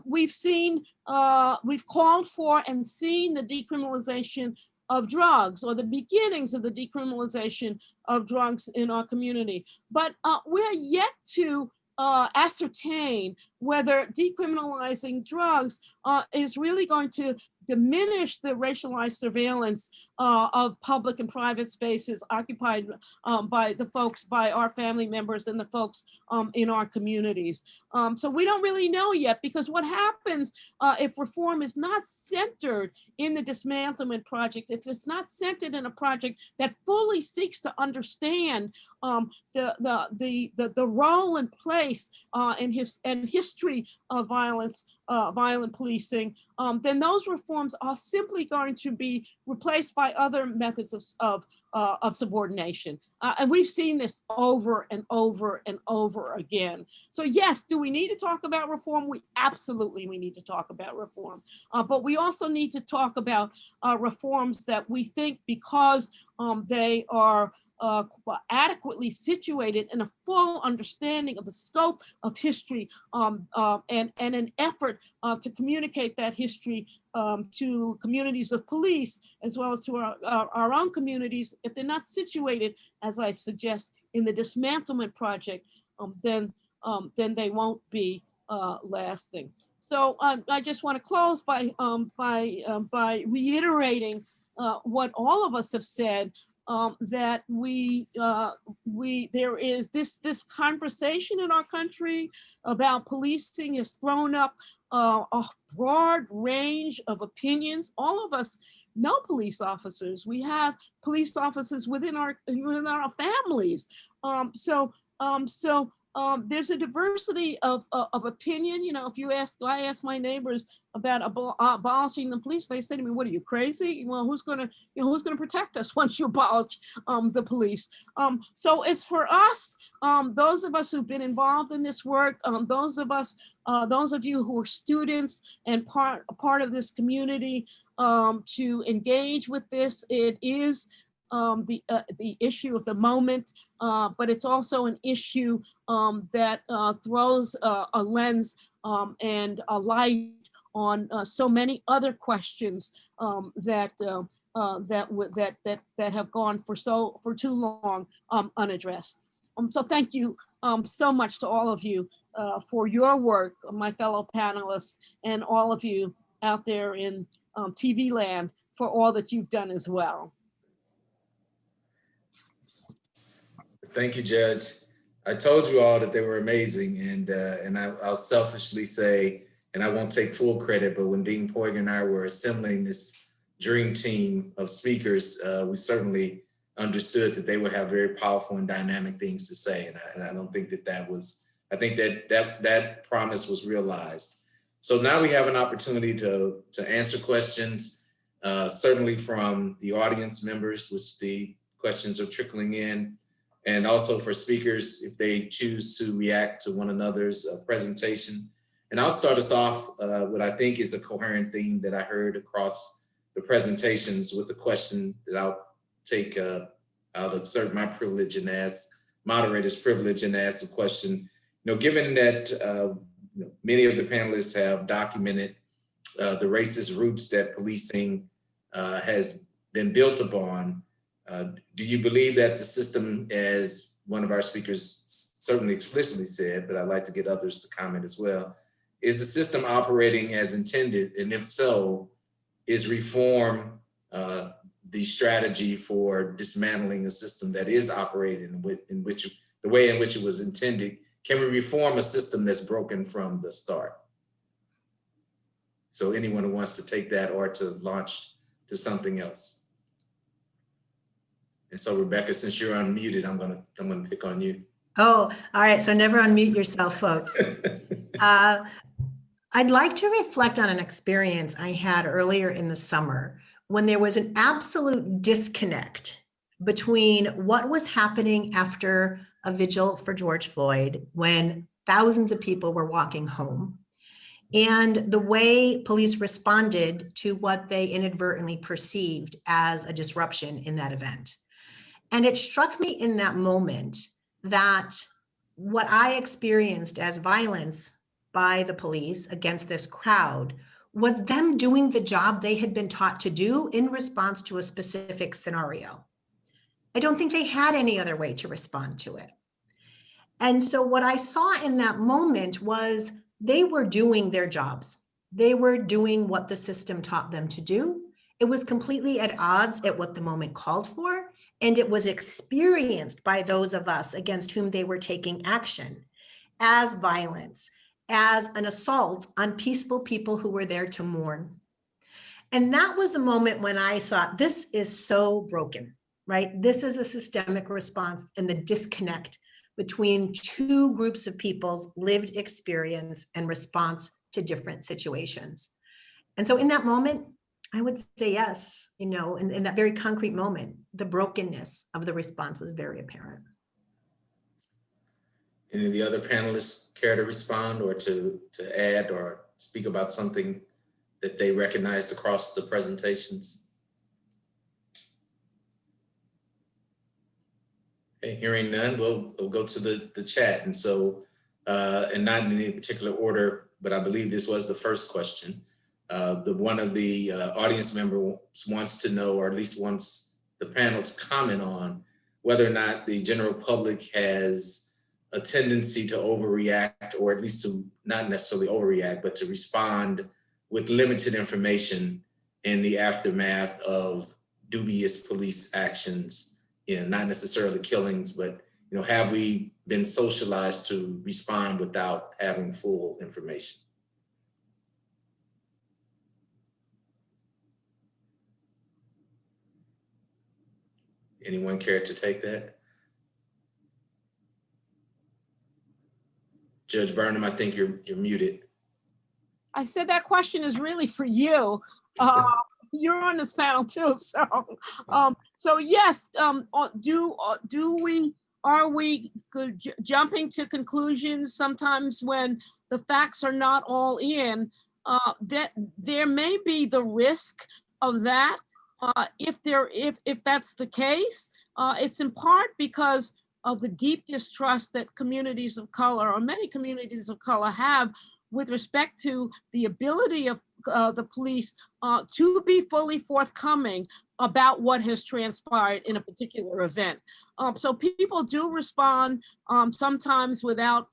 Speaker 8: we've called for and seen the decriminalization of drugs, or the beginnings of the decriminalization of drugs in our community. But we're yet to ascertain whether decriminalizing drugs is really going to diminish the racialized surveillance of public and private spaces occupied by our family members and the folks in our communities. So we don't really know yet, because what happens if reform is not centered in the dismantlement project, if it's not centered in a project that fully seeks to understand the role and place and history of violence, violent policing, then those reforms are simply going to be replaced by other methods of subordination. And we've seen this over and over and over again. So yes, do we need to talk about reform? We need to talk about reform. But we also need to talk about reforms that we think, because they are adequately situated in a full understanding of the scope of history, and an effort to communicate that history to communities of police, as well as to our own communities. If they're not situated, as I suggest, in the dismantlement project, then they won't be lasting. So I just want to close by reiterating what all of us have said, that there is this conversation in our country about policing has thrown up a broad range of opinions. All of us know police officers. We have police officers within our families. So there's a diversity of opinion. If I ask my neighbors about abolishing the police, they say to me, "What are you, crazy? Well, who's going to protect us once you abolish the police?" So it's for us, those of us who've been involved in this work, those of you who are students and part of this community, to engage with this. It is the issue of the moment, but it's also an issue that throws a lens and a light on so many other questions that have gone for too long unaddressed. So thank you so much to all of you for your work, my fellow panelists, and all of you out there in TV land for all that you've done as well.
Speaker 5: Thank you, Judge. I told you all that they were amazing, and I'll selfishly say, and I won't take full credit, but when Dean Poig and I were assembling this dream team of speakers, we certainly understood that they would have very powerful and dynamic things to say, and I don't think I think that promise was realized. So now we have an opportunity to answer questions, certainly from the audience members, which the questions are trickling in, and also for speakers if they choose to react to one another's presentation. And I'll start us off what I think is a coherent theme that I heard across the presentations with the question that I'll exert my privilege and ask moderator's privilege and ask the question, given that many of the panelists have documented the racist roots that policing has been built upon, do you believe that the system, as one of our speakers certainly explicitly said, but I'd like to get others to comment as well, is the system operating as intended? And if so, is reform the strategy for dismantling a system that is operating in which the way in which it was intended? Can we reform a system that's broken from the start? So anyone who wants to take that or to launch to something else. And so Rebecca, since you're unmuted, I'm gonna pick on you.
Speaker 7: Oh, all right. So never unmute yourself, folks. I'd like to reflect on an experience I had earlier in the summer when there was an absolute disconnect between what was happening after a vigil for George Floyd, when thousands of people were walking home, and the way police responded to what they inadvertently perceived as a disruption in that event. And it struck me in that moment that what I experienced as violence by the police against this crowd was them doing the job they had been taught to do in response to a specific scenario. I don't think they had any other way to respond to it. And so what I saw in that moment was they were doing their jobs. They were doing what the system taught them to do. It was completely at odds at what the moment called for, and it was experienced by those of us against whom they were taking action as violence, as an assault on peaceful people who were there to mourn. And that was a moment when I thought, this is so broken, right? This is a systemic response and the disconnect between two groups of people's lived experience and response to different situations. And so in that moment, I would say yes, in that very concrete moment, the brokenness of the response was very apparent.
Speaker 5: Any of the other panelists care to respond or to add or speak about something that they recognized across the presentations? Okay, hearing none, we'll go to the chat. And so, and not in any particular order, but I believe this was the first question. One of the audience members wants to know, or at least wants the panel to comment on, whether or not the general public has a tendency to overreact, or at least to not necessarily overreact, but to respond with limited information in the aftermath of dubious police actions, not necessarily killings, but have we been socialized to respond without having full information? Anyone care to take that? Judge Burnham, I think you're muted.
Speaker 8: I said that question is really for you. You're on this panel too, so yes. Are we jumping to conclusions sometimes when the facts are not all in? That there may be the risk of that. If that's the case, it's in part because of the deep distrust that communities of color, or many communities of color, have with respect to the ability of the police to be fully forthcoming about what has transpired in a particular event. So people do respond sometimes without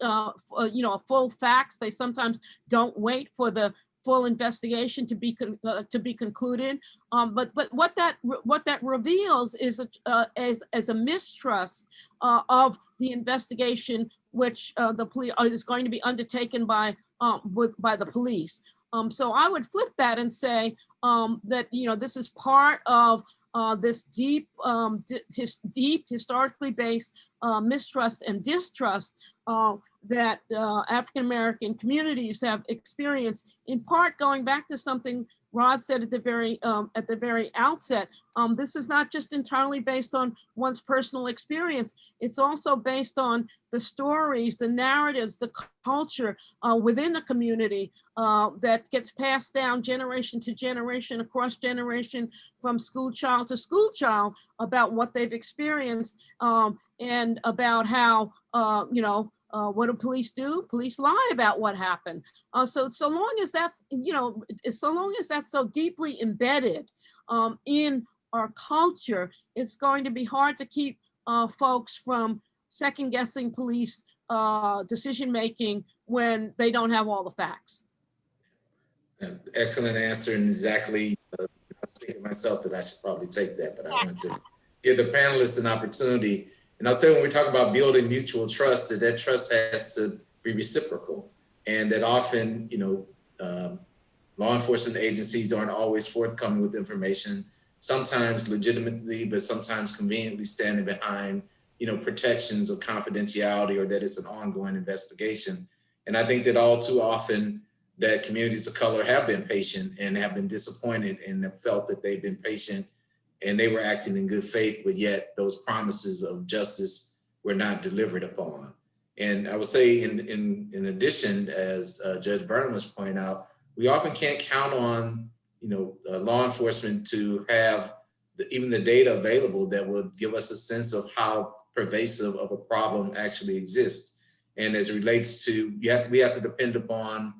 Speaker 8: full facts. They sometimes don't wait for the full investigation to be concluded. But what that reveals is a mistrust of the investigation, which the police is going to be undertaken by the police. So I would flip that and say that this is part of this deep historically based mistrust and distrust that African American communities have experienced, in part going back to something Rod said at the very outset, this is not just entirely based on one's personal experience. It's also based on the stories, the narratives, the culture within a community that gets passed down generation to generation, across generation, from school child to school child, about what they've experienced, and about how, what do police do? Police lie about what happened. So long as that's, so long as that's so deeply embedded in our culture, it's going to be hard to keep folks from second guessing police decision making when they don't have all the facts.
Speaker 5: Excellent answer, and exactly, I was thinking myself that I should probably take that, but I want to give the panelists an opportunity. And I'll say, when we talk about building mutual trust, that trust has to be reciprocal, and that often, law enforcement agencies aren't always forthcoming with information, sometimes legitimately, but sometimes conveniently standing behind, protections of confidentiality, or that it's an ongoing investigation. And I think that all too often that communities of color have been patient and have been disappointed and have felt that they've been patient and they were acting in good faith, but yet those promises of justice were not delivered upon. And I would say in addition, as Judge Burnham was pointing out, we often can't count on, law enforcement to have even the data available that would give us a sense of how pervasive of a problem actually exists. And as it relates to, we have to depend upon,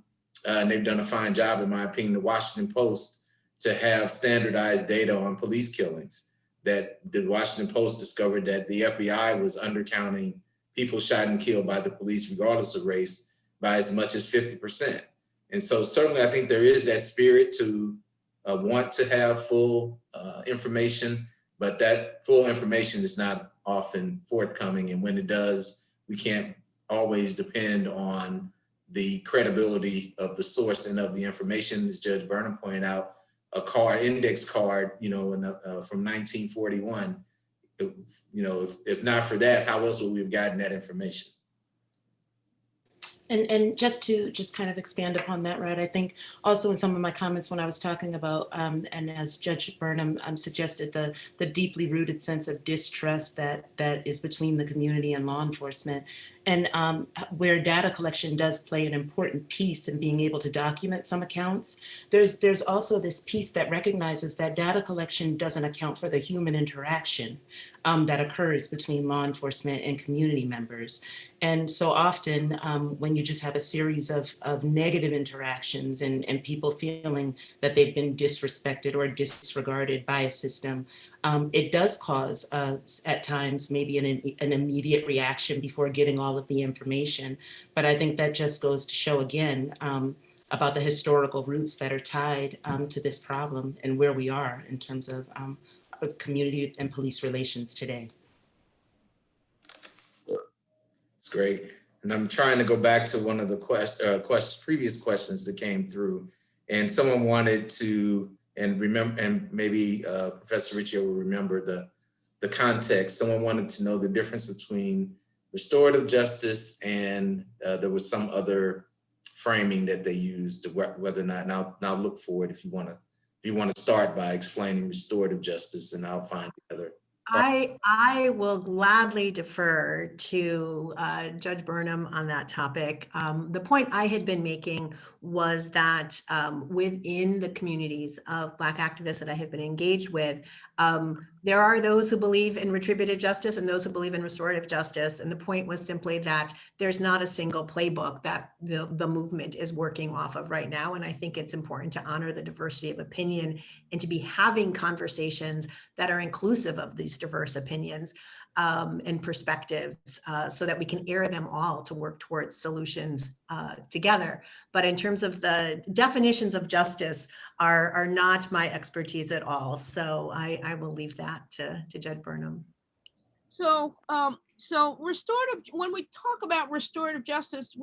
Speaker 5: and they've done a fine job, in my opinion, the Washington Post, to have standardized data on police killings. That the Washington Post discovered that the FBI was undercounting people shot and killed by the police, regardless of race, by as much as 50%. And so certainly I think there is that spirit to want to have full information, but that full information is not often forthcoming. And when it does, we can't always depend on the credibility of the source and of the information. As Judge Burnham pointed out, index card, from 1941, if not for that, how else would we have gotten that information?
Speaker 6: And just to kind of expand upon that, right, I think also in some of my comments when I was talking about, and as Judge Burnham suggested, the deeply rooted sense of distrust that is between the community and law enforcement, and where data collection does play an important piece in being able to document some accounts, there's also this piece that recognizes that data collection doesn't account for the human interaction that occurs between law enforcement and community members. And so often when you just have a series of negative interactions and people feeling that they've been disrespected or disregarded by a system, it does cause at times maybe an immediate reaction before getting all of the information. But I think that just goes to show again about the historical roots that are tied to this problem and where we are in terms of community and police relations today.
Speaker 5: It's great. And I'm trying to go back to one of the previous questions that came through. And someone wanted to, and maybe Professor Riccio will remember the context. Someone wanted to know the difference between restorative justice and there was some other framing that they used, whether or not, now look for it if you want to start by explaining restorative justice, and I'll find the other.
Speaker 7: I will gladly defer to Judge Burnham on that topic. The point I had been making was that within the communities of Black activists that I have been engaged with, there are those who believe in retributive justice and those who believe in restorative justice. And the point was simply that there's not a single playbook that the movement is working off of right now. And I think it's important to honor the diversity of opinion and to be having conversations that are inclusive of these diverse opinions and perspectives so that we can air them all to work towards solutions together. But in terms of the definitions of justice are not my expertise at all. So I will leave that to Judge Burnham.
Speaker 8: So restorative, when we talk about restorative justice,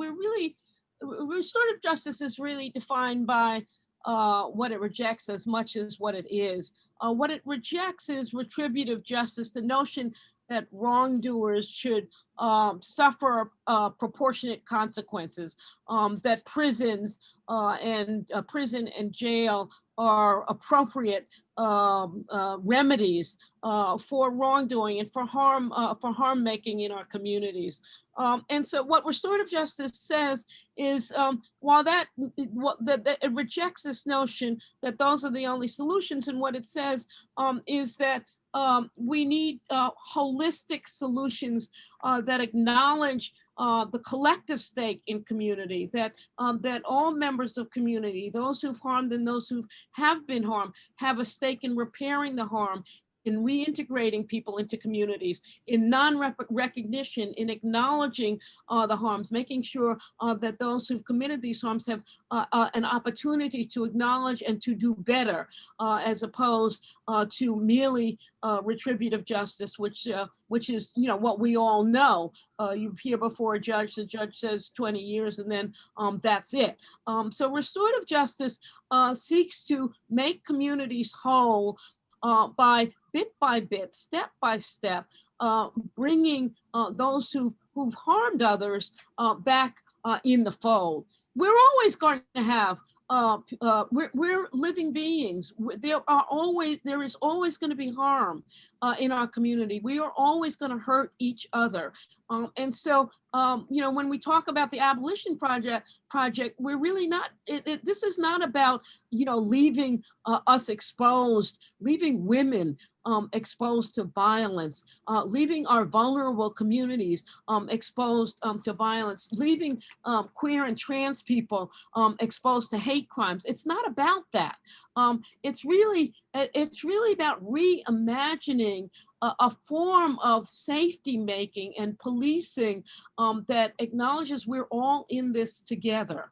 Speaker 8: restorative justice is really defined by what it rejects as much as what it is. What it rejects is retributive justice, the notion that wrongdoers should suffer proportionate consequences, that prison and jail are appropriate remedies for wrongdoing and for harm making in our communities. And so what restorative justice says is, while that it rejects this notion that those are the only solutions, and what it says is that we need holistic solutions that acknowledge the collective stake in community, that all members of community, those who've harmed and those who have been harmed, have a stake in repairing the harm, in reintegrating people into communities, in non-recognition, in acknowledging the harms, making sure that those who've committed these harms have an opportunity to acknowledge and to do better, as opposed to merely retributive justice, which is, you know, what we all know. You appear before a judge, the judge says 20 years, and then that's it. So restorative justice seeks to make communities whole by bit, step by step, bringing those who've harmed others back in the fold. We're always going to have, we're living beings. There is always going to be harm in our community. We are always going to hurt each other. And so, you know, when we talk about the abolition project, we're really not, this is not about, you know, leaving us exposed, leaving women exposed to violence, leaving our vulnerable communities exposed to violence, leaving queer and trans people exposed to hate crimes. It's not about that. It's really about reimagining a form of safety making and policing that acknowledges we're all in this together.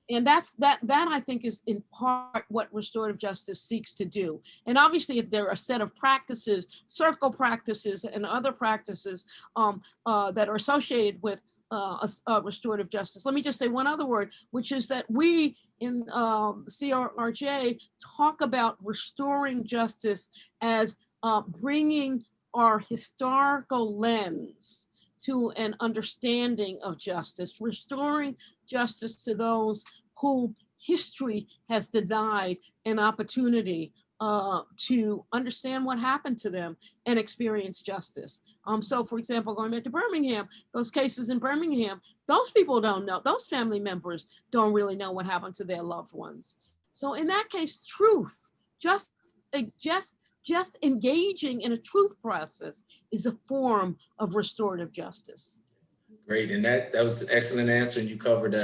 Speaker 8: And that I think is in part what restorative justice seeks to do. And obviously there are a set of practices, circle practices and other practices that are associated with restorative justice. Let me just say one other word, which is that we in CRJ talk about restoring justice as bringing our historical lens to an understanding of justice, restoring justice to those who history has denied an opportunity to understand what happened to them and experience justice. So for example, going back to Birmingham, those cases in Birmingham, those people don't know, those family members don't really know what happened to their loved ones. So in that case, truth, just engaging in a truth process is a form of restorative justice.
Speaker 5: Great, and that was an excellent answer, and you covered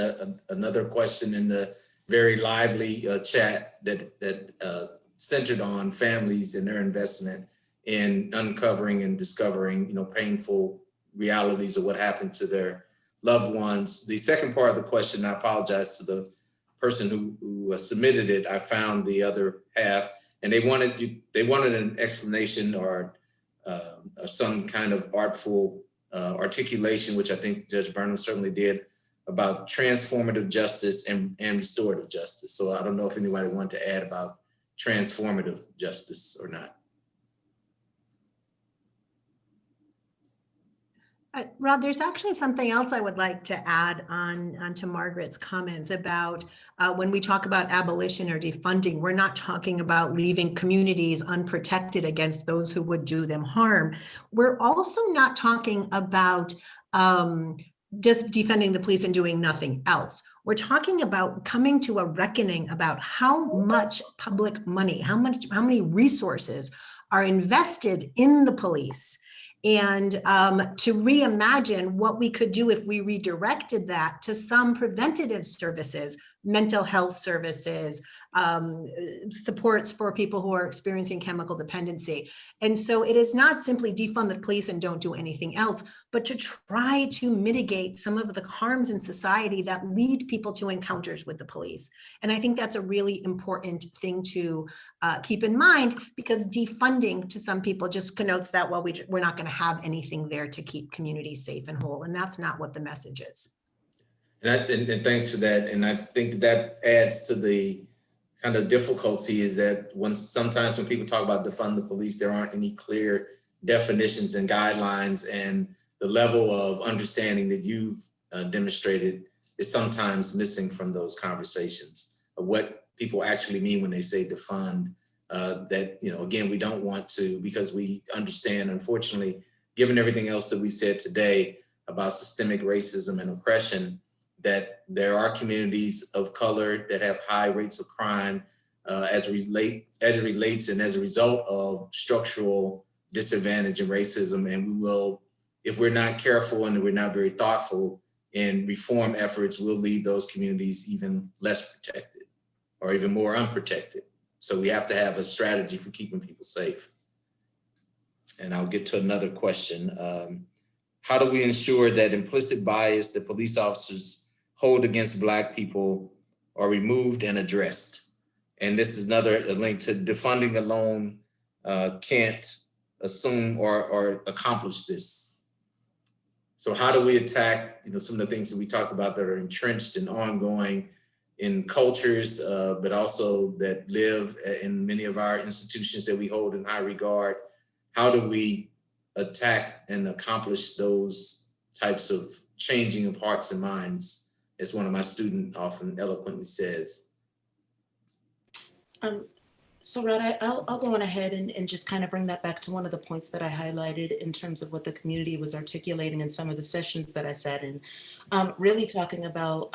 Speaker 5: another question in the very lively chat that centered on families and their investment in uncovering and discovering, you know, painful realities of what happened to their loved ones. The second part of the question, I apologize to the person who submitted it. I found the other half, and they wanted an explanation or some kind of artful articulation, which I think Judge Burnham certainly did, about transformative justice and restorative justice. So I don't know if anybody wanted to add about transformative justice or not.
Speaker 7: Rod, there's actually something else I would like to add onto Margaret's comments about when we talk about abolition or defunding, we're not talking about leaving communities unprotected against those who would do them harm. We're also not talking about just defunding the police and doing nothing else. We're talking about coming to a reckoning about how much public money, how many resources are invested in the police, and to reimagine what we could do if we redirected that to some preventative services, mental health services, supports for people who are experiencing chemical dependency. And so it is not simply defund the police and don't do anything else, but to try to mitigate some of the harms in society that lead people to encounters with the police. And I think that's a really important thing to keep in mind, because defunding to some people just connotes that, well, we're not going to have anything there to keep communities safe and whole. And that's not what the message is.
Speaker 5: And thanks for that. And I think that adds to the kind of difficulty, is that sometimes when people talk about defund the police, there aren't any clear definitions and guidelines, and the level of understanding that you've demonstrated is sometimes missing from those conversations of what people actually mean when they say defund. That, again, we don't want to, because we understand, unfortunately, given everything else that we said today about systemic racism and oppression, that there are communities of color that have high rates of crime as it relates and as a result of structural disadvantage and racism. And we will, if we're not careful and we're not very thoughtful in reform efforts, we'll leave those communities even less protected or even more unprotected. So we have to have a strategy for keeping people safe. And I'll get to another question. How do we ensure that implicit bias that police officers hold against Black people are removed and addressed? And this is another link to defunding alone can't assume or accomplish this. So how do we attack some of the things that we talked about that are entrenched and ongoing in cultures, but also that live in many of our institutions that we hold in high regard? How do we attack and accomplish those types of changing of hearts and minds, as one of my students often eloquently says?
Speaker 6: So Rod, I'll go on ahead and just kind of bring that back to one of the points that I highlighted in terms of what the community was articulating in some of the sessions that I sat in, really talking about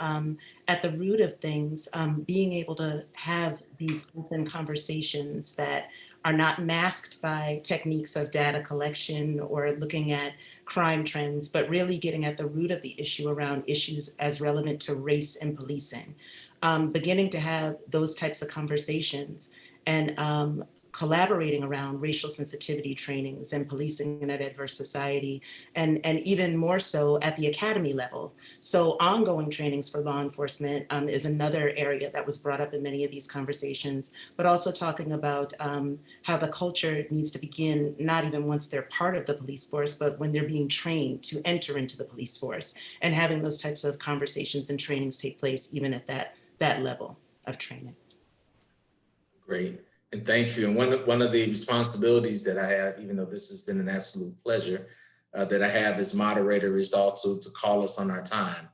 Speaker 6: at the root of things, being able to have these open conversations that are not masked by techniques of data collection or looking at crime trends, but really getting at the root of the issue around issues as relevant to race and policing. Beginning to have those types of conversations and collaborating around racial sensitivity trainings and policing in an adverse society, and even more so at the academy level. So ongoing trainings for law enforcement is another area that was brought up in many of these conversations, but also talking about how the culture needs to begin, not even once they're part of the police force, but when they're being trained to enter into the police force, and having those types of conversations and trainings take place even at that level of training.
Speaker 5: Great, and thank you. And one of the responsibilities that I have, even though this has been an absolute pleasure, that I have as moderator is also to call us on our time.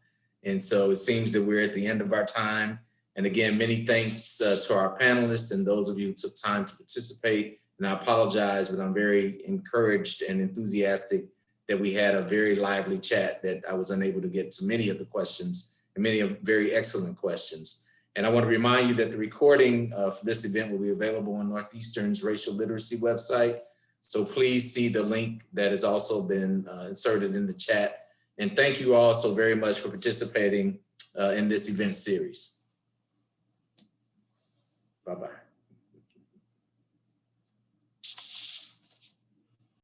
Speaker 5: And so it seems that we're at the end of our time. And again, many thanks to our panelists and those of you who took time to participate. And I apologize, but I'm very encouraged and enthusiastic that we had a very lively chat, that I was unable to get to many of the questions, and many of very excellent questions. And I want to remind you that the recording for this event will be available on Northeastern's racial literacy website. So please see the link that has also been inserted in the chat. And thank you all so very much for participating in this event series. Bye-bye.